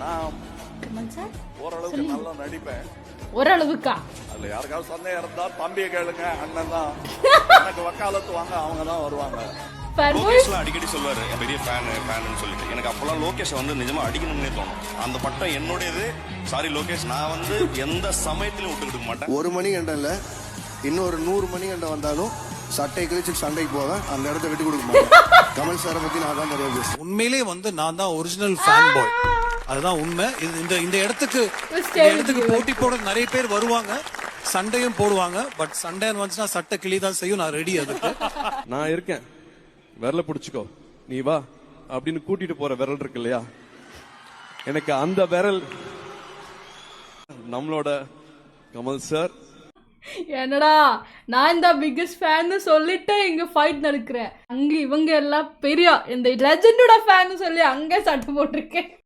நான் கமல் சார் ஓரளவுக்கு நல்லா நடிப்பேன். ஓரளவுக்கா? அதுல யாருக்காவது சந்தேகம் இருந்தா தம்பியை கேளுங்க, அண்ணன் தான் எனக்கு வக்காலத்து வாங்க, அவங்க தான் வருவாங்க. லோகேஷ்லாம் அடிக்கடி சொல்லுவாரு பெரிய ஃபேன் சொல்லிட்டு. எனக்கு அப்பெல்லாம் லோகேஷ் வந்து நிஜமா அடிக்கணும்னே தோணும். அந்த பட்டம் என்னுடையது. சாரி லோகேஷ், நான் வந்து எந்த சமயத்திலும் விட்டு கொடுக்க மாட்டேன். 1 மணி கண்டல இன்னொரு 100 மணி கண்ட வந்தாலும் சட்டை கழிச்சு சண்டைக்கு போவேன், அந்த இடத்த விட்டு கொடுக்க மாட்டேன். கமல் சாரை பத்தி நான் தான் நிறைய பேசுவேன். உண்மையிலே வந்து நான் தான் ஒரிஜினல் ஃபேன் பாய், அதுதான் உண்மை. இந்த இடத்துக்கு போட்டி போட நிறைய பேர் வருவாங்க, சண்டையும் போடுவாங்க. பட் சண்டை வந்துச்சுன்னா சட்டை கிளி தான் செய்யும். நான் ரெடி அதுக்கு. நான் இருக்கேன், விரல புடிச்சுக்கோ, நீ வா அப்படின்னு கூட்டிட்டு போற விரல் இருக்கு இல்லையா, எனக்கு அந்த விரல் நம்மளோட கமல் சார். என்னடா நான் இந்த பிக்கஸ்ட் ஃபேன் சொல்லிட்டு இங்க ஃபைட் நடக்கிறேன், அங்க இவங்க எல்லாம் பெரிய இந்த லெஜெண்டோட ஃபேன் சொல்லி அங்க சட்டை போட்டிருக்கேன்.